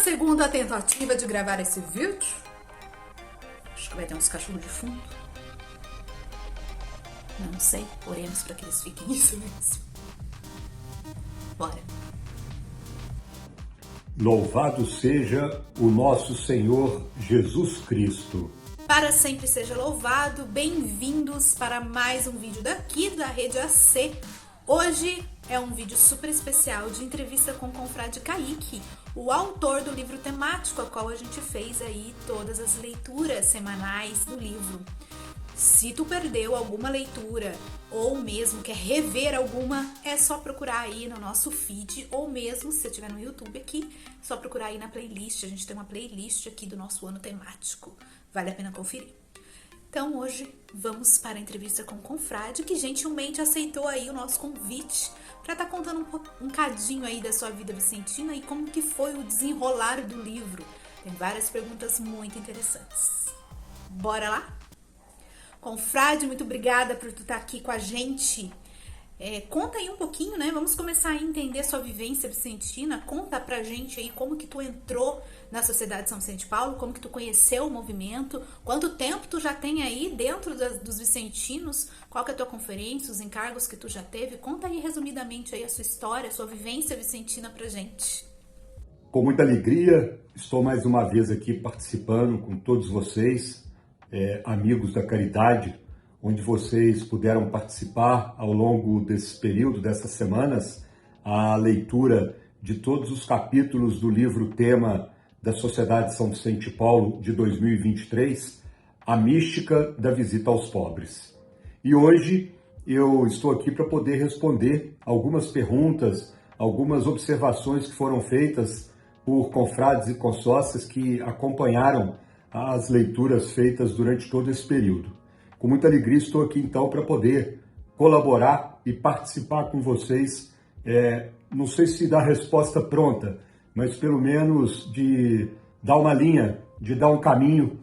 segunda tentativa de gravar esse vídeo. Acho que vai ter uns cachorros de fundo. Não sei, oremos para que eles fiquem em silêncio. Bora. Louvado seja o nosso Senhor Jesus Cristo. Para sempre seja louvado. Bem-vindos para mais um vídeo daqui da Rede AC. Hoje é um vídeo super especial de entrevista com o confrade Kaique, o autor do livro temático, a qual a gente fez aí todas as leituras semanais do livro. Se tu perdeu alguma leitura ou mesmo quer rever alguma, é só procurar aí no nosso feed ou mesmo se você estiver no YouTube aqui, é só procurar aí na playlist. A gente tem uma playlist aqui do nosso ano temático. Vale a pena conferir. Então hoje vamos para a entrevista com o confrade, que gentilmente aceitou aí o nosso convite para estar contando um cadinho aí da sua vida vicentina e como que foi o desenrolar do livro. Tem várias perguntas muito interessantes. Bora lá? Confrade, muito obrigada por tu estar aqui com a gente. Conta aí um pouquinho, né? Vamos começar a entender sua vivência vicentina. Conta pra gente aí como que tu entrou na Sociedade São Vicente de Paulo, como que tu conheceu o movimento, quanto tempo tu já tem aí dentro dos vicentinos, qual que é a tua conferência, os encargos que tu já teve. Conta aí resumidamente aí a sua história, a sua vivência vicentina pra gente. Com muita alegria, estou mais uma vez aqui participando com todos vocês, amigos da caridade, onde vocês puderam participar ao longo desse período, dessas semanas, a leitura de todos os capítulos do livro tema da Sociedade São Vicente de Paulo de 2023, A Mística da Visita aos Pobres. E hoje eu estou aqui para poder responder algumas perguntas, algumas observações que foram feitas por confrades e consórcias que acompanharam as leituras feitas durante todo esse período. Com muita alegria estou aqui então para poder colaborar e participar com vocês, não sei se dar resposta pronta, mas pelo menos de dar uma linha, de dar um caminho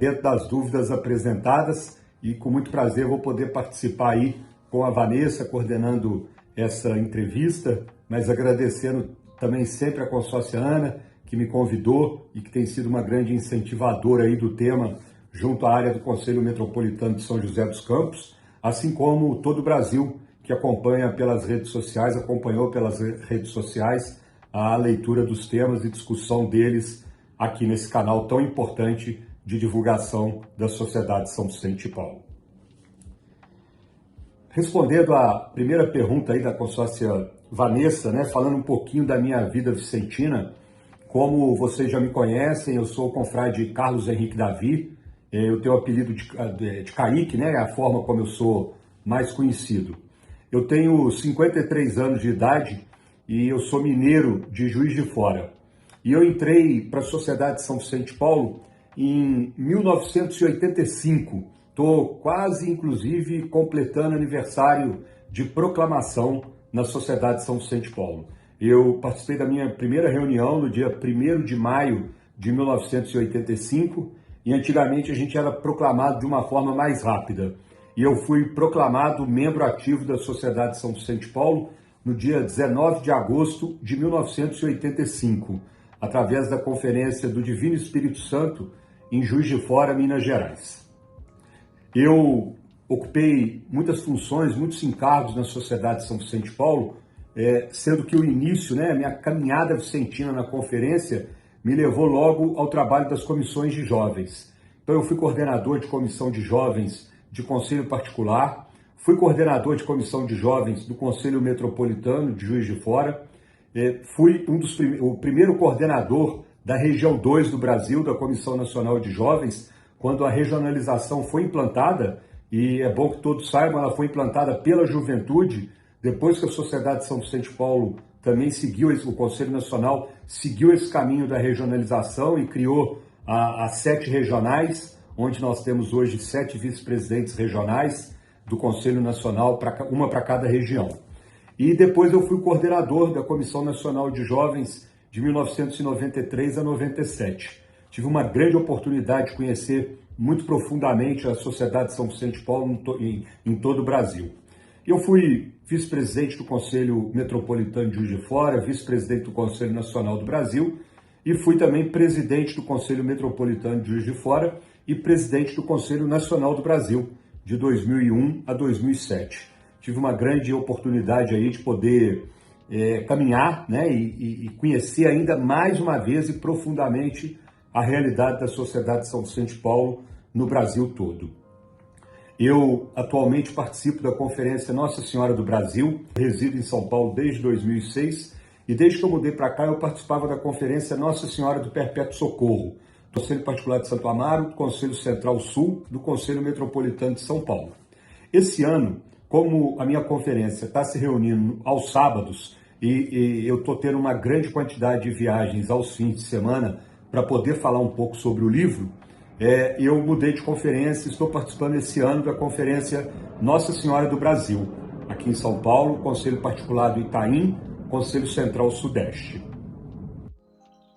dentro das dúvidas apresentadas, e com muito prazer vou poder participar aí com a Vanessa, coordenando essa entrevista, mas agradecendo também sempre a consórcia Ana, que me convidou e que tem sido uma grande incentivadora aí do tema, junto à área do Conselho Metropolitano de São José dos Campos, assim como todo o Brasil que acompanha pelas redes sociais, acompanhou pelas redes sociais a leitura dos temas e discussão deles aqui nesse canal tão importante de divulgação da Sociedade São Vicente de Paulo. Respondendo à primeira pergunta aí da consórcia Vanessa, né, falando um pouquinho da minha vida vicentina, como vocês já me conhecem, eu sou o confrade Carlos Henrique Davi. Eu tenho o apelido de Kaique, né? É a forma como eu sou mais conhecido. Eu tenho 53 anos de idade e eu sou mineiro de Juiz de Fora. E eu entrei para a Sociedade São Vicente de Paulo em 1985. Estou quase, inclusive, completando aniversário de proclamação na Sociedade São Vicente de Paulo. Eu participei da minha primeira reunião no dia 1º de maio de 1985, e antigamente a gente era proclamado de uma forma mais rápida. E eu fui proclamado membro ativo da Sociedade São Vicente de Paulo no dia 19 de agosto de 1985, através da Conferência do Divino Espírito Santo em Juiz de Fora, Minas Gerais. Eu ocupei muitas funções, muitos encargos na Sociedade São Vicente de Paulo, sendo que o início, né, a minha caminhada vicentina na conferência, me levou logo ao trabalho das comissões de jovens. Então eu fui coordenador de comissão de jovens de conselho particular, fui coordenador de comissão de jovens do Conselho Metropolitano de Juiz de Fora, fui o primeiro coordenador da região 2 do Brasil, da Comissão Nacional de Jovens, quando a regionalização foi implantada, e é bom que todos saibam, ela foi implantada pela juventude, depois que a Sociedade São Vicente de Paulo também seguiu, o Conselho Nacional seguiu esse caminho da regionalização e criou as 7 regionais, onde nós temos hoje 7 vice-presidentes regionais do Conselho Nacional, uma para cada região. E depois eu fui coordenador da Comissão Nacional de Jovens de 1993 a 97. Tive uma grande oportunidade de conhecer muito profundamente a Sociedade São Vicente de Paulo em todo o Brasil. Eu fui vice-presidente do Conselho Metropolitano de Juiz de Fora, vice-presidente do Conselho Nacional do Brasil, e fui também presidente do Conselho Metropolitano de Juiz de Fora e presidente do Conselho Nacional do Brasil, de 2001 a 2007. Tive uma grande oportunidade aí de poder caminhar, né, e conhecer ainda mais uma vez e profundamente a realidade da Sociedade de São Vicente de Paulo no Brasil todo. Eu atualmente participo da Conferência Nossa Senhora do Brasil, resido em São Paulo desde 2006 e desde que eu mudei para cá eu participava da Conferência Nossa Senhora do Perpétuo Socorro, do Conselho Particular de Santo Amaro, do Conselho Central Sul, do Conselho Metropolitano de São Paulo. Esse ano, como a minha conferência está se reunindo aos sábados e eu estou tendo uma grande quantidade de viagens aos fins de semana para poder falar um pouco sobre o livro, eu mudei de conferência, estou participando esse ano da Conferência Nossa Senhora do Brasil, aqui em São Paulo, Conselho Particular do Itaim, Conselho Central Sudeste.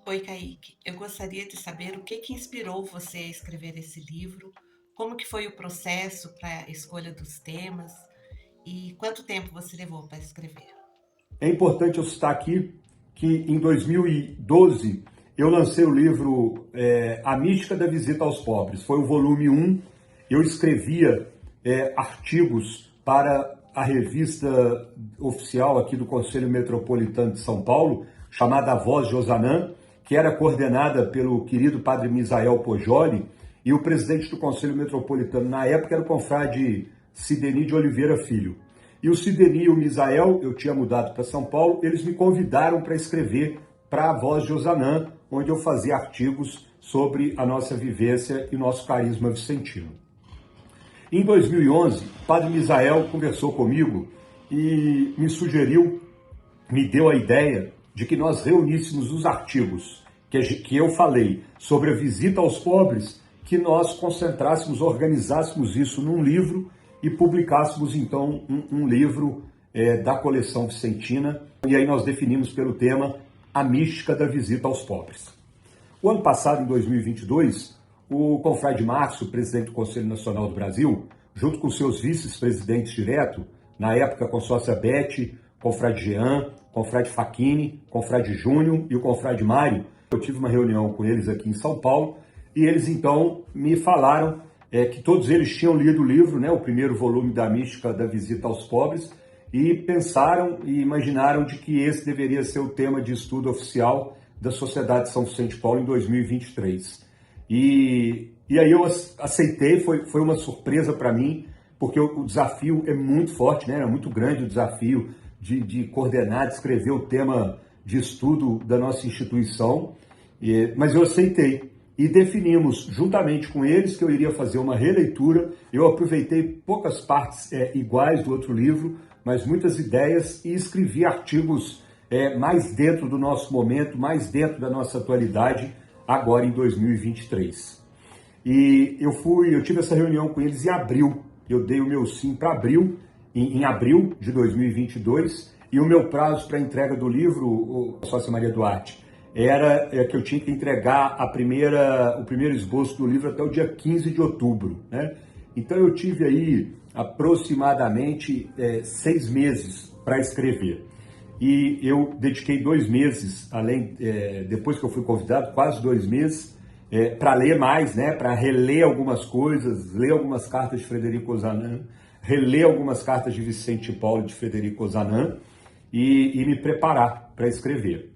Oi, Kaique. Eu gostaria de saber o que inspirou você a escrever esse livro, como que foi o processo para a escolha dos temas e quanto tempo você levou para escrever. É importante eu citar aqui que em 2012 eu lancei o livro A Mística da Visita aos Pobres. Foi o volume 1. Eu escrevia artigos para a revista oficial aqui do Conselho Metropolitano de São Paulo, chamada A Voz de Ozanam, que era coordenada pelo querido padre Misael Poggioli, e o presidente do Conselho Metropolitano na época era o confrade Sideni de Oliveira Filho. E o Sideni e o Misael, eu tinha mudado para São Paulo, eles me convidaram para escrever para a Voz de Ozanam, onde eu fazia artigos sobre a nossa vivência e nosso carisma vicentino. Em 2011, o padre Misael conversou comigo e me sugeriu, me deu a ideia de que nós reuníssemos os artigos que eu falei sobre a visita aos pobres, que nós concentrássemos, organizássemos isso num livro e publicássemos então um livro da coleção vicentina, e aí nós definimos pelo tema A Mística da Visita aos Pobres. O ano passado, em 2022, o confrade Márcio, presidente do Conselho Nacional do Brasil, junto com seus vice-presidentes direto, na época com sócia Beth, confrade Jean, confrade Facchini, confrade Júnior e o confrade Mário, eu tive uma reunião com eles aqui em São Paulo, e eles então me falaram que todos eles tinham lido o livro, né, o primeiro volume da Mística da Visita aos Pobres, e pensaram e imaginaram de que esse deveria ser o tema de estudo oficial da Sociedade de São Vicente de Paulo em 2023. E aí eu aceitei, foi uma surpresa para mim, porque o desafio é muito forte, né, é muito grande o desafio de coordenar, de escrever o tema de estudo da nossa instituição, mas eu aceitei. E definimos, juntamente com eles, que eu iria fazer uma releitura. Eu aproveitei poucas partes iguais do outro livro, mas muitas ideias, e escrevi artigos mais dentro do nosso momento, mais dentro da nossa atualidade, agora em 2023. E eu tive essa reunião com eles em abril. Eu dei o meu sim para abril, em abril de 2022, e o meu prazo para entrega do livro, sócia Maria Duarte, era que eu tinha que entregar o primeiro esboço do livro até o dia 15 de outubro, né? Então eu tive aí aproximadamente 6 meses para escrever. E eu dediquei 2 meses, depois que eu fui convidado, quase 2 meses, para ler mais, né? Para reler algumas coisas, ler algumas cartas de Frederico Ozanam, reler algumas cartas de Vicente Paulo de Frederico Ozanam e me preparar para escrever.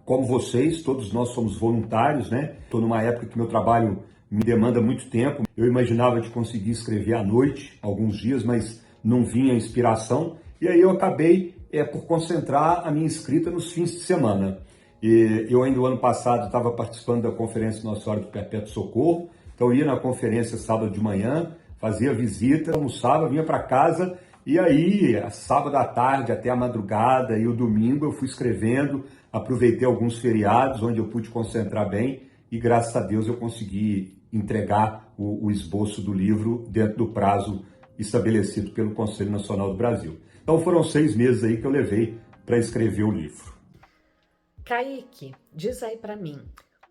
Como vocês, todos nós somos voluntários, né? Estou numa época que meu trabalho me demanda muito tempo. Eu imaginava de conseguir escrever à noite, alguns dias, mas não vinha inspiração. E aí eu acabei por concentrar a minha escrita nos fins de semana. Eu ainda o ano passado estava participando da Conferência Nossa Senhora do Perpétuo Socorro. Então eu ia na conferência sábado de manhã, fazia visita, almoçava, vinha para casa. E aí, sábado à tarde até a madrugada e o domingo eu fui escrevendo, aproveitei alguns feriados onde eu pude concentrar bem e graças a Deus eu consegui entregar o esboço do livro dentro do prazo estabelecido pelo Conselho Nacional do Brasil. Então foram 6 meses aí que eu levei para escrever o livro. Kaique, diz aí para mim,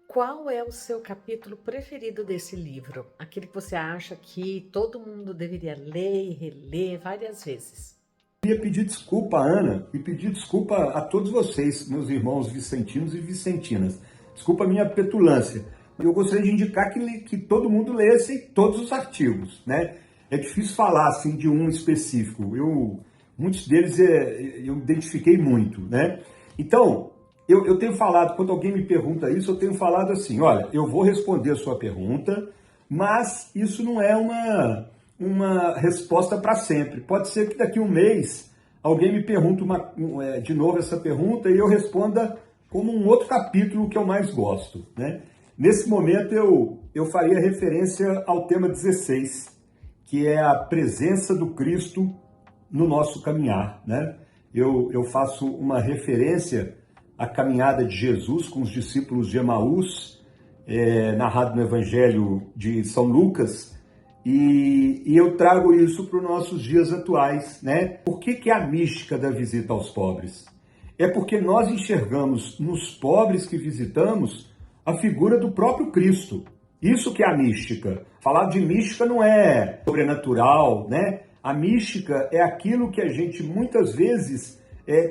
qual é o seu capítulo preferido desse livro? Aquele que você acha que todo mundo deveria ler e reler várias vezes? Queria pedir desculpa a Ana e pedir desculpa a todos vocês, meus irmãos vicentinos e vicentinas. Desculpa a minha petulância. Eu gostaria de indicar que todo mundo lesse todos os artigos, né? É difícil falar assim de um específico. Muitos deles eu identifiquei muito, né? Então, eu tenho falado, quando alguém me pergunta isso, eu tenho falado assim, olha, eu vou responder a sua pergunta, mas isso não é uma resposta para sempre. Pode ser que daqui a um mês alguém me pergunte de novo essa pergunta e eu responda como um outro capítulo que eu mais gosto, né? Nesse momento eu faria referência ao tema 16, que é a presença do Cristo no nosso caminhar, né? Eu faço uma referência à caminhada de Jesus com os discípulos de Emaús, narrado no Evangelho de São Lucas, e eu trago isso para os nossos dias atuais, né? Por que é a mística da visita aos pobres? É porque nós enxergamos nos pobres que visitamos a figura do próprio Cristo. Isso que é a mística. Falar de mística não é sobrenatural, né? A mística é aquilo que a gente muitas vezes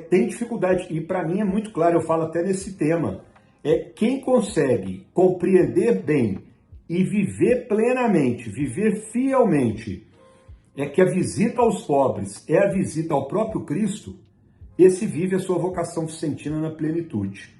tem dificuldade. E para mim é muito claro, eu falo até nesse tema. Quem consegue compreender bem e viver plenamente, viver fielmente, que a visita aos pobres é a visita ao próprio Cristo, esse vive a sua vocação vicentina na plenitude.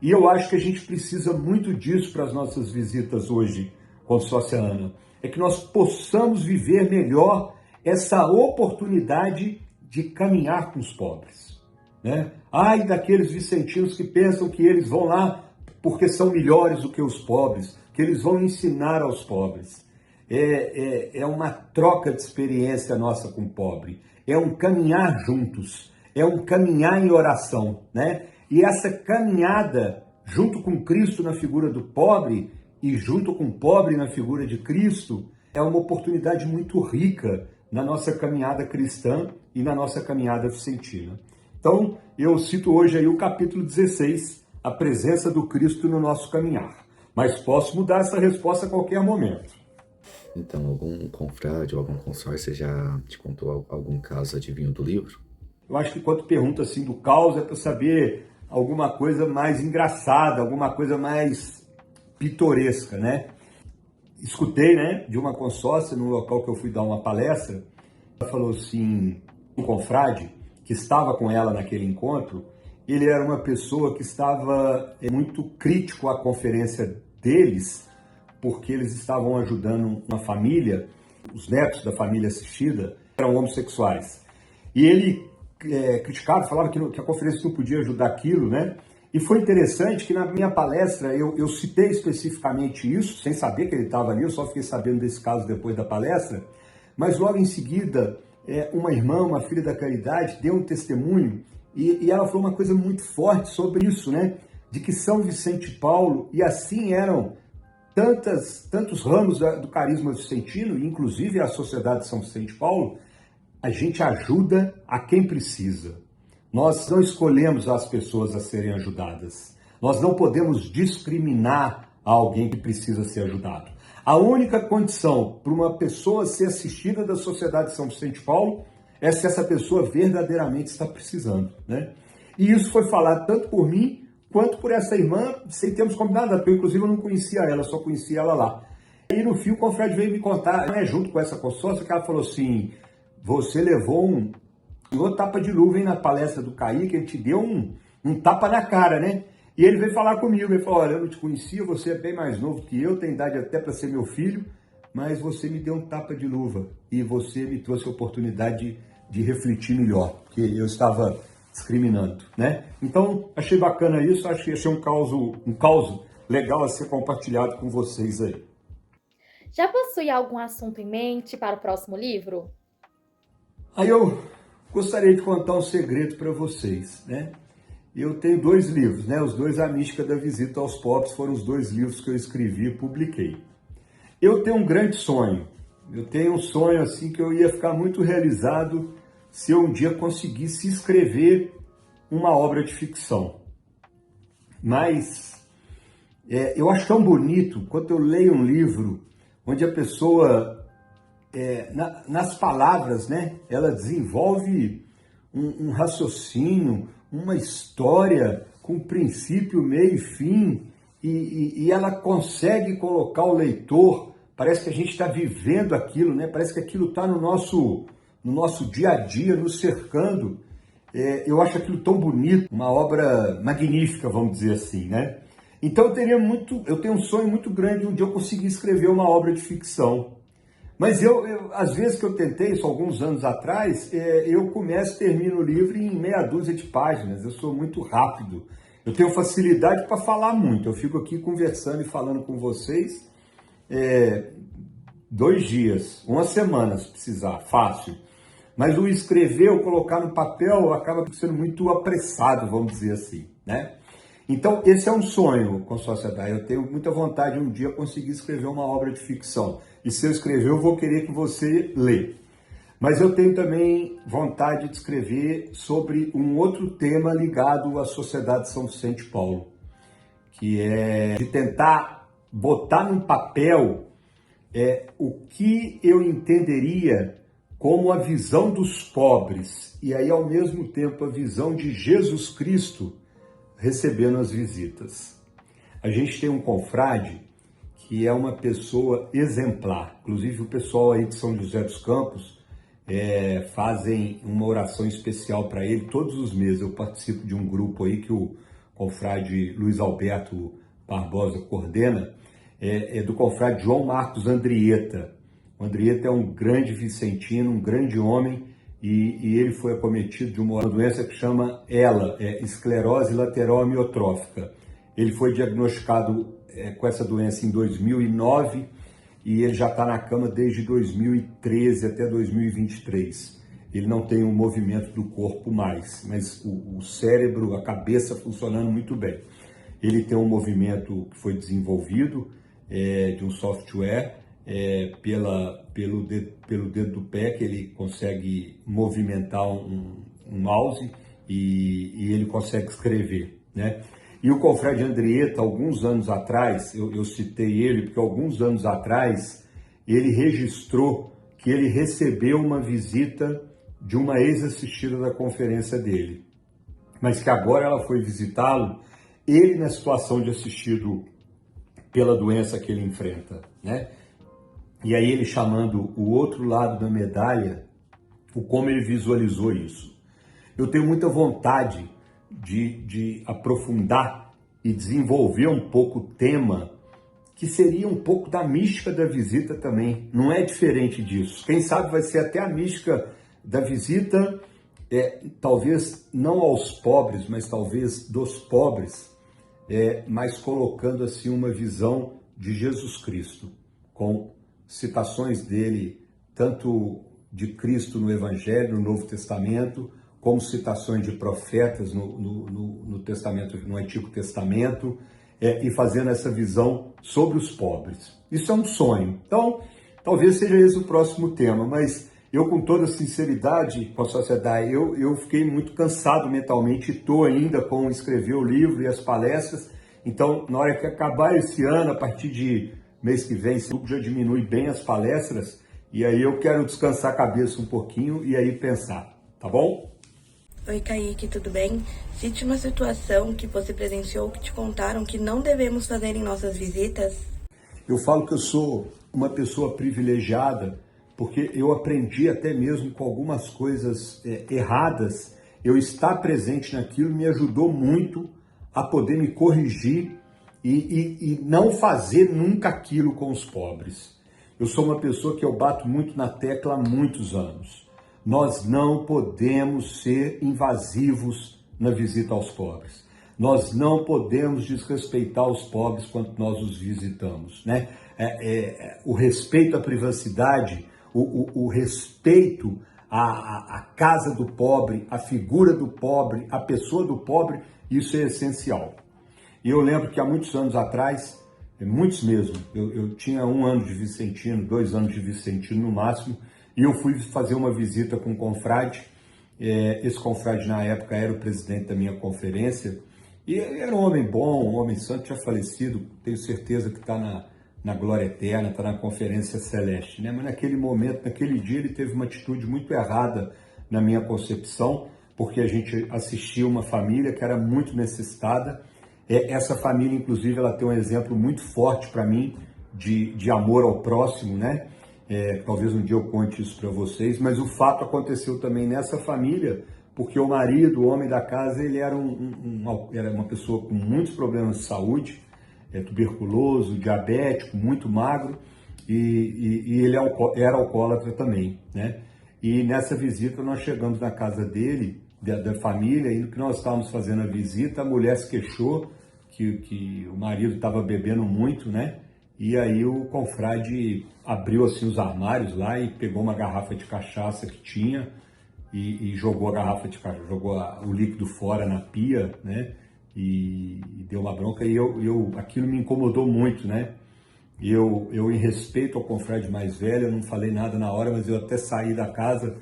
E eu acho que a gente precisa muito disso para as nossas visitas hoje, Consórcia Ana. É que nós possamos viver melhor essa oportunidade de caminhar com os pobres, né? Ai daqueles vicentinos que pensam que eles vão lá porque são melhores do que os pobres, que eles vão ensinar aos pobres. É uma troca de experiência nossa com o pobre. É um caminhar juntos. É um caminhar em oração, né? E essa caminhada junto com Cristo na figura do pobre e junto com o pobre na figura de Cristo é uma oportunidade muito rica na nossa caminhada cristã e na nossa caminhada vicentina. Então, eu cito hoje aí o capítulo 16, a presença do Cristo no nosso caminhar. Mas posso mudar essa resposta a qualquer momento. Então, algum confrade ou algum consórcio já te contou algum caso adivinho do livro? Eu acho que quando pergunta assim do caos é para saber alguma coisa mais engraçada, alguma coisa mais pitoresca, né? Escutei, né, de uma consórcia no local que eu fui dar uma palestra. Ela falou assim, um confrade que estava com ela naquele encontro, ele era uma pessoa que estava muito crítico à conferência deles, porque eles estavam ajudando uma família, os netos da família assistida eram homossexuais. E ele criticava, falava que a conferência não podia ajudar aquilo, né? E foi interessante que na minha palestra eu citei especificamente isso, sem saber que ele estava ali, eu só fiquei sabendo desse caso depois da palestra, mas logo em seguida, uma irmã, uma filha da caridade, deu um testemunho e ela falou uma coisa muito forte sobre isso, né? De que São Vicente de Paulo, e assim eram tantos ramos do carisma vicentino, inclusive a Sociedade de São Vicente de Paulo, a gente ajuda a quem precisa. Nós não escolhemos as pessoas a serem ajudadas. Nós não podemos discriminar alguém que precisa ser ajudado. A única condição para uma pessoa ser assistida da Sociedade de São Vicente de Paulo é se essa pessoa verdadeiramente está precisando, né? E isso foi falado tanto por mim quanto por essa irmã, sem termos combinado nada, porque eu, inclusive, eu não conhecia ela, só conhecia ela lá. E no fim o confrade veio me contar, junto com essa consórcia, que ela falou assim, você levou um tapa de luva, hein, na palestra do Kaique, ele te deu um tapa na cara, né? E ele veio falar comigo, ele falou, olha, eu não te conhecia, você é bem mais novo que eu, tem idade até para ser meu filho, mas você me deu um tapa de luva e você me trouxe a oportunidade de refletir melhor, porque eu estava discriminando, né? Então, achei bacana isso, achei um caos legal a ser compartilhado com vocês aí. Já possui algum assunto em mente para o próximo livro? Aí eu gostaria de contar um segredo para vocês, né? Eu tenho 2 livros, né? Os dois A Mística da Visita aos Pobres foram os 2 livros que eu escrevi e publiquei. Eu tenho um grande sonho. Eu tenho um sonho assim que eu ia ficar muito realizado se eu um dia conseguisse escrever uma obra de ficção. Mas eu acho tão bonito quando eu leio um livro onde a pessoa, nas palavras, né, ela desenvolve um raciocínio, uma história com princípio, meio e fim, e ela consegue colocar o leitor, parece que a gente está vivendo aquilo, né? Parece que aquilo está no nosso dia a dia, nos cercando. Eu acho aquilo tão bonito, uma obra magnífica, vamos dizer assim, né? Então eu tenho um sonho muito grande de um dia eu conseguir escrever uma obra de ficção. Mas às vezes que eu tentei, isso alguns anos atrás, eu começo e termino o livro em meia dúzia de páginas. Eu sou muito rápido. Eu tenho facilidade para falar muito. Eu fico aqui conversando e falando com vocês 2 dias, 1 semana, se precisar, fácil. Mas o escrever, o colocar no papel, acaba sendo muito apressado, vamos dizer assim, né? Então, esse é um sonho com a sociedade. Eu tenho muita vontade de um dia conseguir escrever uma obra de ficção. E se eu escrever, eu vou querer que você lê. Mas eu tenho também vontade de escrever sobre um outro tema ligado à sociedade de São Vicente de Paulo, que é de tentar botar num papel o que eu entenderia como a visão dos pobres e aí, ao mesmo tempo, a visão de Jesus Cristo recebendo as visitas. A gente tem um confrade que é uma pessoa exemplar. Inclusive, o pessoal aí de São José dos Campos fazem uma oração especial para ele todos os meses. Eu participo de um grupo aí que o confrade Luiz Alberto Barbosa coordena, do confrade João Marcos Andrieta. O Andrieta é um grande vicentino, um grande homem, e ele foi acometido de uma doença que chama esclerose lateral amiotrófica. Ele foi diagnosticado com essa doença em 2009 e ele já está na cama desde 2013 até 2023. Ele não tem um movimento do corpo mais, mas o cérebro, a cabeça funcionando muito bem. Ele tem um movimento que foi desenvolvido de um software pelo dedo do pé, que ele consegue movimentar um mouse e ele consegue escrever, né? E o confrade Andrieta, alguns anos atrás, eu citei ele porque alguns anos atrás ele registrou que ele recebeu uma visita de uma ex-assistida da conferência dele, mas que agora ela foi visitá-lo, ele na situação de assistido pela doença que ele enfrenta, né? E aí ele chamando o outro lado da medalha, como ele visualizou isso. Eu tenho muita vontade de aprofundar e desenvolver um pouco o tema, que seria um pouco da mística da visita também. Não é diferente disso. Quem sabe vai ser até a mística da visita, talvez não aos pobres, mas talvez dos pobres, mas colocando assim uma visão de Jesus Cristo, com citações dele, tanto de Cristo no Evangelho, no Novo Testamento, como citações de profetas no Testamento, no Antigo Testamento, e fazendo essa visão sobre os pobres. Isso é um sonho. Então, talvez seja esse o próximo tema, mas eu, com toda sinceridade com a sociedade, eu fiquei muito cansado mentalmente e estou ainda com escrever o livro e as palestras. Então, na hora que acabar esse ano, a partir de mês que vem, esse grupo já diminui bem as palestras, e aí eu quero descansar a cabeça um pouquinho e aí pensar, tá bom? Oi, Kaique, tudo bem? Cite uma situação que você presenciou que te contaram que não devemos fazer em nossas visitas. Eu falo que eu sou uma pessoa privilegiada porque eu aprendi até mesmo com algumas coisas erradas. Eu estar presente naquilo me ajudou muito a poder me corrigir e não fazer nunca aquilo com os pobres. Eu sou uma pessoa que eu bato muito na tecla há muitos anos. Nós não podemos ser invasivos na visita aos pobres. Nós não podemos desrespeitar os pobres quando nós os visitamos, né? O respeito à privacidade, o respeito à casa do pobre, à figura do pobre, à pessoa do pobre, isso é essencial. E eu lembro que há muitos anos atrás, muitos mesmo, eu tinha 1 ano de vicentino, 2 anos de vicentino no máximo, e eu fui fazer uma visita com um confrade. Esse confrade na época era o presidente da minha conferência, e era um homem bom, um homem santo, já falecido, tenho certeza que está na glória eterna, está na conferência celeste, né? Mas naquele momento, naquele dia, ele teve uma atitude muito errada na minha concepção, porque a gente assistia uma família que era muito necessitada. Essa família, inclusive, ela tem um exemplo muito forte para mim de amor ao próximo, né? Talvez um dia eu conte isso para vocês, mas o fato aconteceu também nessa família, porque o marido, o homem da casa, ele era era uma pessoa com muitos problemas de saúde, tuberculoso, diabético, muito magro, e ele era alcoólatra também, né? E nessa visita nós chegamos na casa dele, da família, e no que nós estávamos fazendo a visita, a mulher se queixou que o marido estava bebendo muito, né? E aí o confrade abriu assim os armários lá e pegou uma garrafa de cachaça que tinha e jogou a garrafa de cachaça, jogou o líquido fora na pia, né? E deu uma bronca e aquilo me incomodou muito, né? Eu em respeito ao confrade mais velho, eu não falei nada na hora, mas eu até saí da casa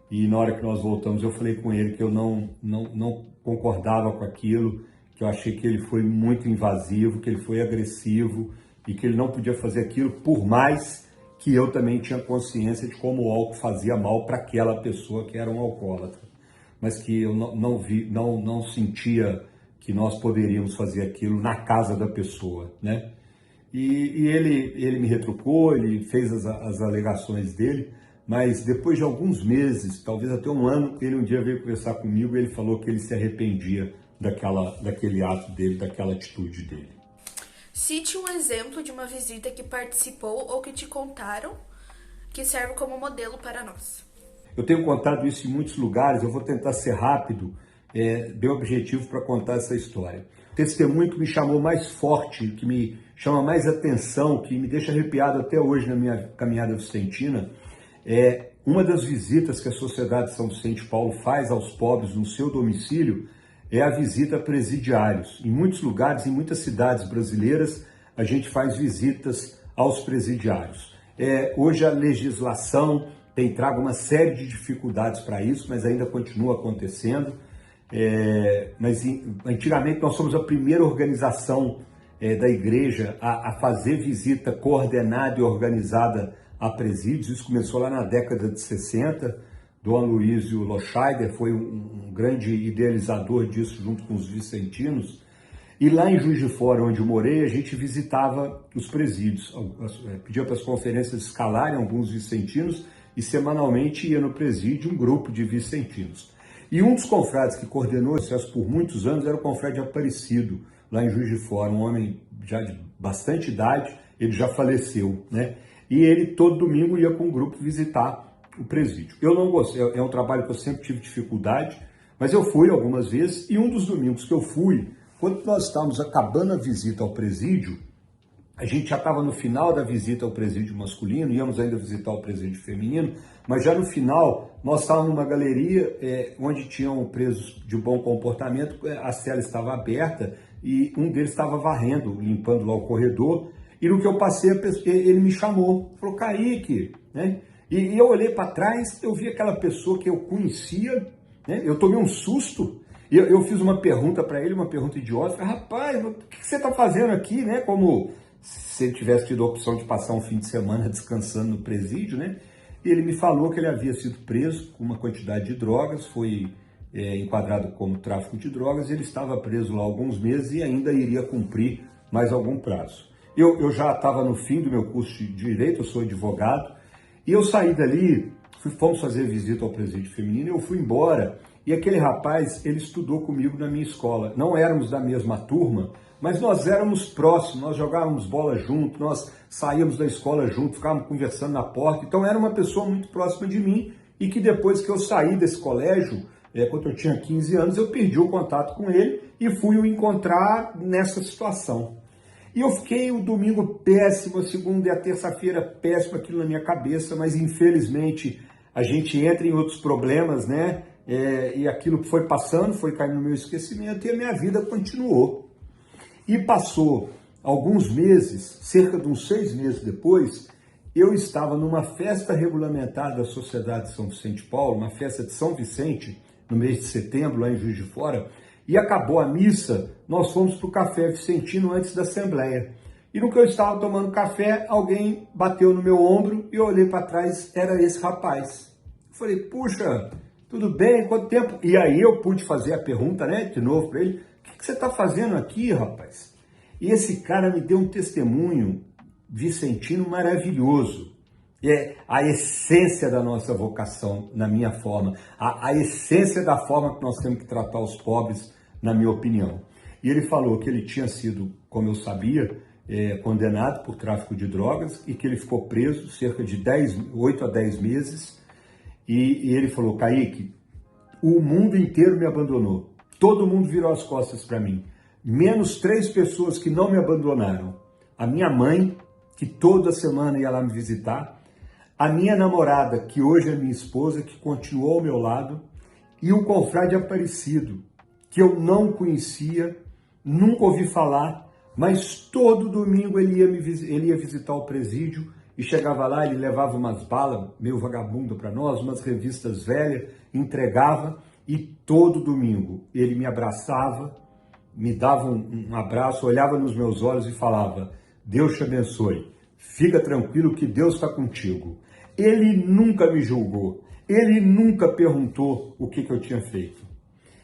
e na hora que nós voltamos eu falei com ele que eu não concordava com aquilo, que eu achei que ele foi muito invasivo, que ele foi agressivo e que ele não podia fazer aquilo, por mais que eu também tinha consciência de como o álcool fazia mal para aquela pessoa que era um alcoólatra, mas que eu não sentia que nós poderíamos fazer aquilo na casa da pessoa, né? E ele me retrucou, ele fez as alegações dele, mas depois de alguns meses, talvez até um ano, ele um dia veio conversar comigo e ele falou que ele se arrependia daquele ato dele, daquela atitude dele. Cite um exemplo de uma visita que participou ou que te contaram que serve como modelo para nós. Eu tenho contado isso em muitos lugares, eu vou tentar ser rápido, bem objetivo para contar essa história. O testemunho que me chamou mais forte, que me chama mais atenção, que me deixa arrepiado até hoje na minha caminhada vicentina, é uma das visitas que a Sociedade São Vicente de Paulo faz aos pobres no seu domicílio, é a visita a presidiários. Em muitos lugares, em muitas cidades brasileiras, a gente faz visitas aos presidiários. Hoje a legislação tem trago uma série de dificuldades para isso, mas ainda continua acontecendo. Mas antigamente nós somos a primeira organização da igreja a fazer visita coordenada e organizada a presídios. Isso começou lá na década de 60. Dom Aloysio Loscheider foi um grande idealizador disso junto com os vicentinos. E lá em Juiz de Fora, onde eu morei, a gente visitava os presídios, pedia para as conferências escalarem alguns vicentinos e semanalmente ia no presídio um grupo de vicentinos. E um dos confrades que coordenou esse processo por muitos anos era o confrade Aparecido, lá em Juiz de Fora, um homem já de bastante idade, ele já faleceu, né? E ele todo domingo ia com o grupo visitar o presídio. Eu não gostei, é um trabalho que eu sempre tive dificuldade, mas eu fui algumas vezes, e um dos domingos que eu fui, quando nós estávamos acabando a visita ao presídio, a gente já estava no final da visita ao presídio masculino, íamos ainda visitar o presídio feminino, mas já no final, nós estávamos numa galeria onde tinham presos de bom comportamento, a cela estava aberta e um deles estava varrendo, limpando lá o corredor, e no que eu passei, ele me chamou, falou, Kaique, né? E eu olhei para trás, eu vi aquela pessoa que eu conhecia, né? Eu tomei um susto, e eu fiz uma pergunta para ele, uma pergunta idiota, falei, rapaz, o que você está fazendo aqui, né? Como se ele tivesse tido a opção de passar um fim de semana descansando no presídio, né? E ele me falou que ele havia sido preso com uma quantidade de drogas, foi enquadrado como tráfico de drogas, e ele estava preso lá alguns meses e ainda iria cumprir mais algum prazo. Eu já estava no fim do meu curso de Direito, eu sou advogado, e eu saí dali, fomos fazer visita ao presídio feminino, eu fui embora, e aquele rapaz, ele estudou comigo na minha escola. Não éramos da mesma turma, mas nós éramos próximos, nós jogávamos bola junto, nós saíamos da escola junto, ficávamos conversando na porta, então era uma pessoa muito próxima de mim, e que depois que eu saí desse colégio, quando eu tinha 15 anos, eu perdi o contato com ele, e fui o encontrar nessa situação. E eu fiquei o domingo péssimo, a segunda e a terça-feira péssimo, aquilo na minha cabeça, mas infelizmente a gente entra em outros problemas, né? E aquilo foi passando, foi caindo no meu esquecimento e a minha vida continuou. E passou alguns meses, cerca de uns 6 meses depois, eu estava numa festa regulamentar da Sociedade São Vicente de Paulo, uma festa de São Vicente, no mês de setembro, lá em Juiz de Fora, e acabou a missa, nós fomos para o café vicentino antes da assembleia. E no que eu estava tomando café, alguém bateu no meu ombro e eu olhei para trás, era esse rapaz. Eu falei, puxa, tudo bem, quanto tempo? E aí eu pude fazer a pergunta, né, de novo para ele, o que você está fazendo aqui, rapaz? E esse cara me deu um testemunho vicentino maravilhoso. É a essência da nossa vocação, na minha forma, a essência da forma que nós temos que tratar os pobres, na minha opinião. E ele falou que ele tinha sido, como eu sabia, condenado por tráfico de drogas e que ele ficou preso cerca de 8 a 10 meses. E ele falou, Kaique, o mundo inteiro me abandonou. Todo mundo virou as costas para mim. Menos 3 pessoas que não me abandonaram. A minha mãe, que toda semana ia lá me visitar. A minha namorada, que hoje é minha esposa, que continuou ao meu lado. E o confrade Aparecido, que eu não conhecia, nunca ouvi falar, mas todo domingo ele ia visitar o presídio e chegava lá, ele levava umas balas, meio vagabundo para nós, umas revistas velhas, entregava e todo domingo ele me abraçava, me dava um abraço, olhava nos meus olhos e falava, Deus te abençoe, fica tranquilo que Deus está contigo. Ele nunca me julgou, ele nunca perguntou o que eu tinha feito.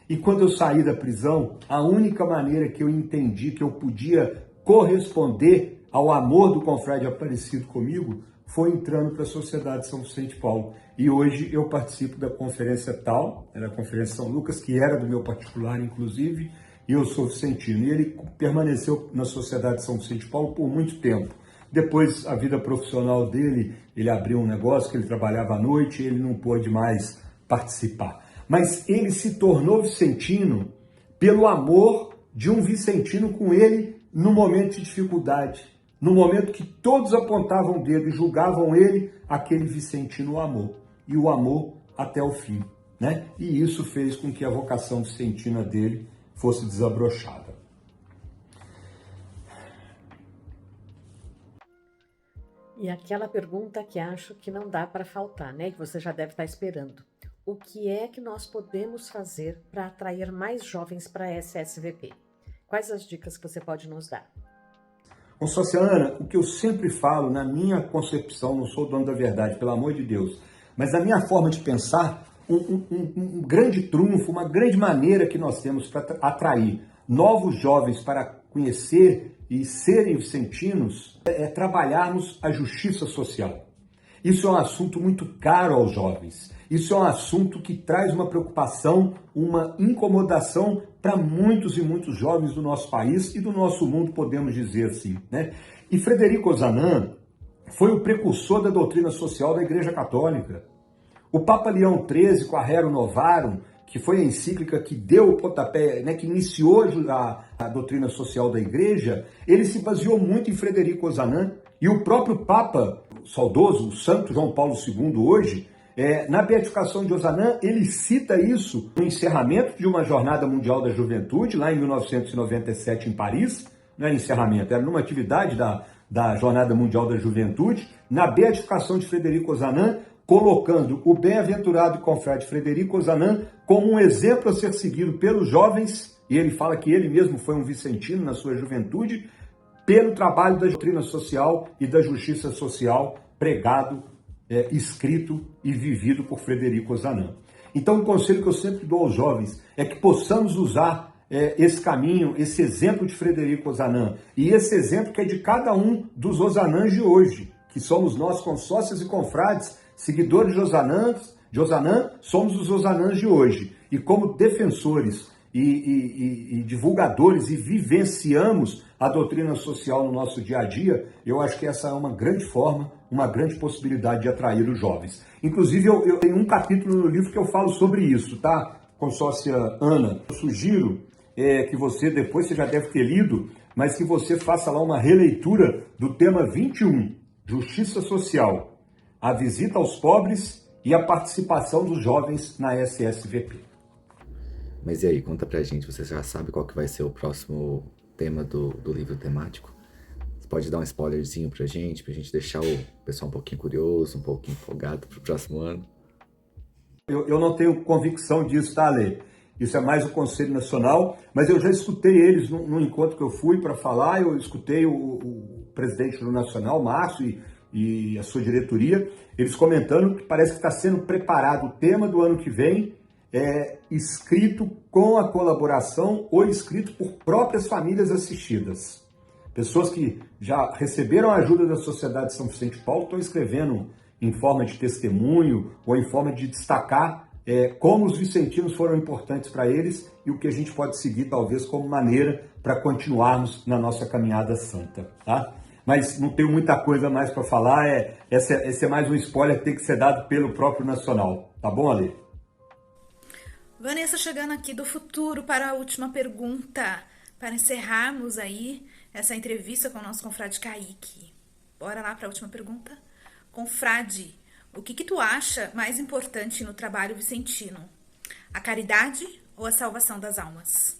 E quando eu saí da prisão, a única maneira que eu entendi que eu podia corresponder ao amor do confrade Aparecido comigo foi entrando para a Sociedade São Vicente de Paulo. E hoje eu participo da Conferência Tal, era a Conferência São Lucas, que era do meu particular, inclusive, e eu sou vicentino. E ele permaneceu na Sociedade São Vicente de Paulo por muito tempo. Depois, a vida profissional dele, ele abriu um negócio que ele trabalhava à noite e ele não pôde mais participar. Mas ele se tornou vicentino pelo amor de um vicentino com ele no momento de dificuldade. No momento que todos apontavam o dedo e julgavam ele, aquele vicentino o amou. E o amou até o fim, né? E isso fez com que a vocação vicentina dele fosse desabrochada. E aquela pergunta que acho que não dá para faltar, né? Que você já deve estar esperando. O que é que nós podemos fazer para atrair mais jovens para a SSVP? Quais as dicas que você pode nos dar? Consórcia Ana, o que eu sempre falo, na minha concepção, não sou dono da verdade, pelo amor de Deus, mas na minha forma de pensar, um grande trunfo, uma grande maneira que nós temos para atrair novos jovens para conhecer e serem vicentinos é trabalharmos a justiça social. Isso é um assunto muito caro aos jovens. Isso é um assunto que traz uma preocupação, uma incomodação para muitos e muitos jovens do nosso país e do nosso mundo, podemos dizer assim, né? E Frederico Ozanam foi o precursor da doutrina social da Igreja Católica. O Papa Leão XIII, com a Rerum Novarum, que foi a encíclica que deu o pontapé, né, que iniciou a doutrina social da Igreja, ele se baseou muito em Frederico Ozanam. E o próprio Papa, saudoso, o Santo João Paulo II hoje, na beatificação de Ozanam, ele cita isso no encerramento de uma Jornada Mundial da Juventude, lá em 1997 em Paris. Não era encerramento, era numa atividade da Jornada Mundial da Juventude, na beatificação de Frederico Ozanam, colocando o bem-aventurado e confrade Frederico Ozanam como um exemplo a ser seguido pelos jovens, e ele fala que ele mesmo foi um vicentino na sua juventude, pelo trabalho da doutrina social e da justiça social pregado, escrito e vivido por Frederico Ozanam. Então, o conselho que eu sempre dou aos jovens é que possamos usar esse caminho, esse exemplo de Frederico Ozanam, e esse exemplo que é de cada um dos Ozanãs de hoje, que somos nós, consórcios e confrades, seguidores de Ozanam, somos os Ozanãs de hoje. E como defensores e divulgadores e vivenciamos a doutrina social no nosso dia a dia, eu acho que essa é uma grande forma, uma grande possibilidade de atrair os jovens. Inclusive, eu tenho um capítulo no livro que eu falo sobre isso, tá? Consórcia Ana, eu sugiro que você, depois você já deve ter lido, mas que você faça lá uma releitura do tema 21, Justiça Social, a visita aos pobres e a participação dos jovens na SSVP. Mas e aí, conta pra gente, você já sabe qual que vai ser o próximo tema do livro temático? Você pode dar um spoilerzinho pra gente deixar o pessoal um pouquinho curioso, um pouquinho empolgado pro próximo ano? Eu não tenho convicção disso, tá, Lê? Isso é mais o Conselho Nacional, mas eu já escutei eles num encontro que eu fui para falar, eu escutei o presidente do Nacional, Márcio, e a sua diretoria, eles comentando que parece que está sendo preparado o tema do ano que vem escrito com a colaboração ou escrito por próprias famílias assistidas. Pessoas que já receberam a ajuda da Sociedade de São Vicente de Paulo estão escrevendo em forma de testemunho ou em forma de destacar como os vicentinos foram importantes para eles e o que a gente pode seguir talvez como maneira para continuarmos na nossa caminhada santa, tá? Mas não tenho muita coisa mais para falar, esse é mais um spoiler que tem que ser dado pelo próprio Nacional, tá bom, Ale? Vanessa chegando aqui do futuro para a última pergunta, para encerrarmos aí essa entrevista com o nosso confrade Kaique. Bora lá para a última pergunta? Confrade, o que tu acha mais importante no trabalho vicentino? A caridade ou a salvação das almas?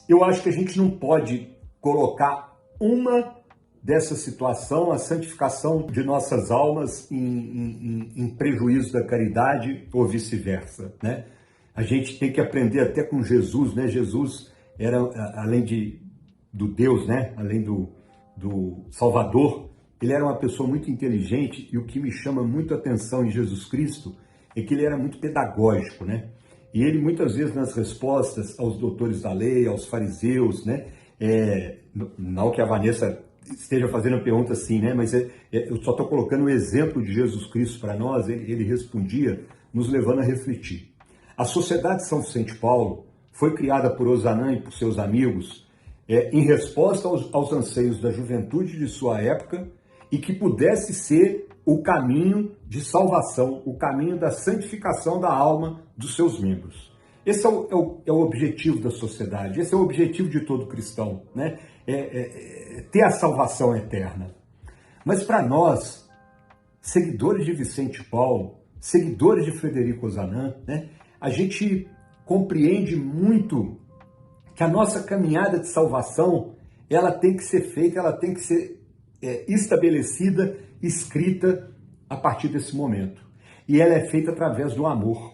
Eu acho que a gente não pode colocar uma dessa situação, a santificação de nossas almas, em prejuízo da caridade ou vice-versa, né? A gente tem que aprender até com Jesus, né? Jesus era, além do Deus, né? Além do Salvador, ele era uma pessoa muito inteligente, e o que me chama muito a atenção em Jesus Cristo é que ele era muito pedagógico, né? E ele muitas vezes nas respostas aos doutores da lei, aos fariseus, né? Não que a Vanessa esteja fazendo a pergunta assim, né? Mas eu só estou colocando o exemplo de Jesus Cristo para nós. Ele respondia nos levando a refletir. A Sociedade de São Vicente de Paulo foi criada por Ozanam e por seus amigos em resposta aos anseios da juventude de sua época, e que pudesse ser o caminho de salvação, o caminho da santificação da alma dos seus membros. Esse é o objetivo da sociedade, esse é o objetivo de todo cristão, né? Ter a salvação eterna. Mas para nós, seguidores de Vicente Paulo, seguidores de Frederico Ozanam, né, a gente compreende muito que a nossa caminhada de salvação, ela tem que ser feita, ela tem que ser estabelecida, escrita a partir desse momento. E ela é feita através do amor.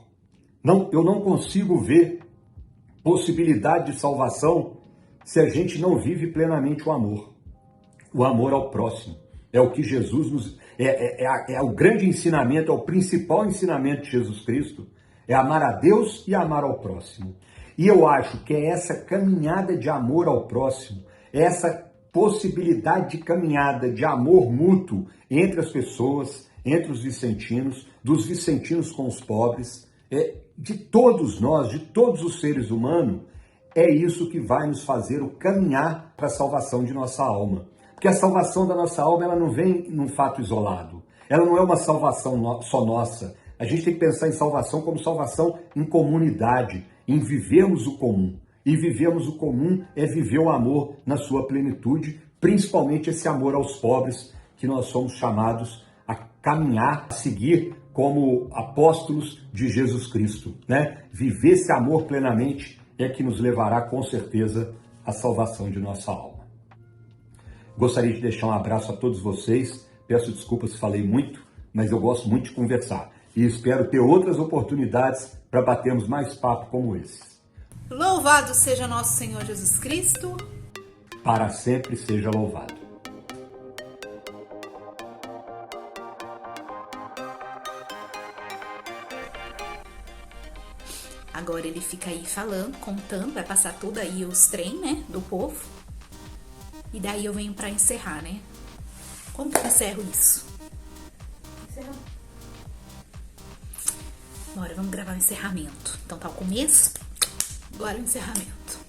Eu não consigo ver possibilidade de salvação se a gente não vive plenamente o amor. O amor ao próximo. É o que Jesus nos... É o grande ensinamento, é o principal ensinamento de Jesus Cristo. É amar a Deus e amar ao próximo. E eu acho que é essa caminhada de amor ao próximo, essa possibilidade de caminhada de amor mútuo entre as pessoas, entre os vicentinos, dos vicentinos com os pobres, de todos nós, de todos os seres humanos, é isso que vai nos fazer caminhar para a salvação de nossa alma. Porque a salvação da nossa alma, ela não vem num fato isolado. Ela não é uma salvação só nossa. A gente tem que pensar em salvação como salvação em comunidade, em vivermos o comum. E vivermos o comum é viver o amor na sua plenitude, principalmente esse amor aos pobres, que nós somos chamados a caminhar, a seguir como apóstolos de Jesus Cristo, né? Viver esse amor plenamente é que nos levará com certeza à salvação de nossa alma. Gostaria de deixar um abraço a todos vocês, peço desculpas se falei muito, mas eu gosto muito de conversar e espero ter outras oportunidades para batermos mais papo como esse. Louvado seja nosso Senhor Jesus Cristo. Para sempre seja louvado. Agora ele fica aí falando, contando, vai passar tudo aí os trem, né, do povo. E daí eu venho pra encerrar, né? Como que eu encerro isso? Encerramos. Bora, vamos gravar o encerramento. Então tá o começo, agora o encerramento.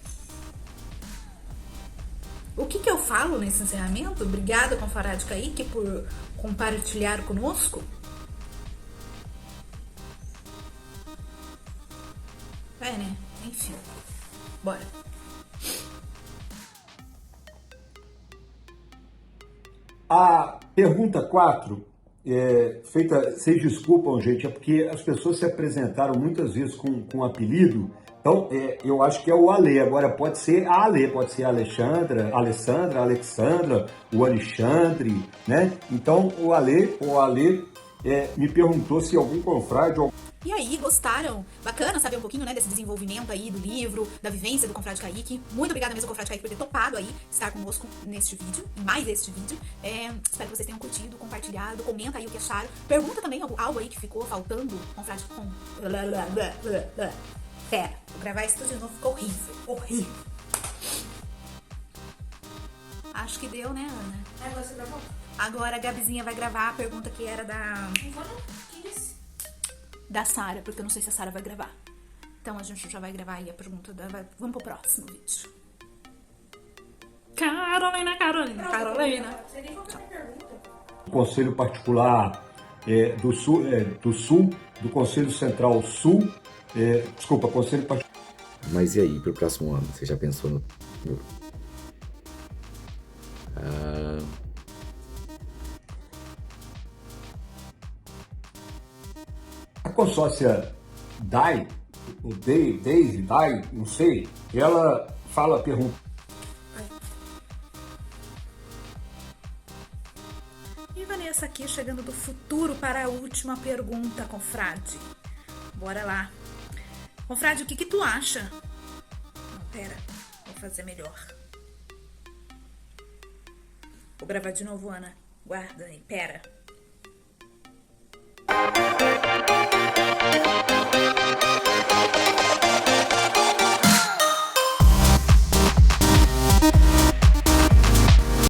O que eu falo nesse encerramento? Obrigada, confrade Kaique, por compartilhar conosco. Né? Enfim. Bora. A pergunta 4 feita, vocês desculpam, gente, é porque as pessoas se apresentaram muitas vezes com apelido. Então, eu acho que é o Ale. Agora pode ser a Ale, pode ser a Alexandra, o Alexandre, o Alexandre, né? Então, o Ale me perguntou se algum confrade... E aí, gostaram? Bacana saber um pouquinho, né, desse desenvolvimento aí do livro, da vivência do confrade Kaique. Muito obrigada mesmo, confrade Kaique, por ter topado aí estar conosco neste vídeo, em mais este vídeo. Espero que vocês tenham curtido, compartilhado, comenta aí o que acharam. Pergunta também algo aí que ficou faltando, confrade com... Pera, vou gravar isso tudo de novo, ficou horrível, horrível. Acho que deu, né, Ana? Você gravou? Agora a Gabizinha vai gravar a pergunta que era da... da Sara, porque eu não sei se a Sara vai gravar. Então a gente já vai gravar aí a pergunta da... Vamos pro próximo vídeo. Carolina. Você nem falou a pergunta. O Conselho Particular do Sul, do Conselho Central Sul, desculpa, Conselho Particular... Mas e aí, pro próximo ano? Você já pensou no... A consórcia Dai, não sei, ela fala, pergunta. E Vanessa aqui chegando do futuro para a última pergunta, confrade. Bora lá. Confrade, o que tu acha? Não, pera, vou fazer melhor. Vou gravar de novo, Ana. Guarda aí, pera.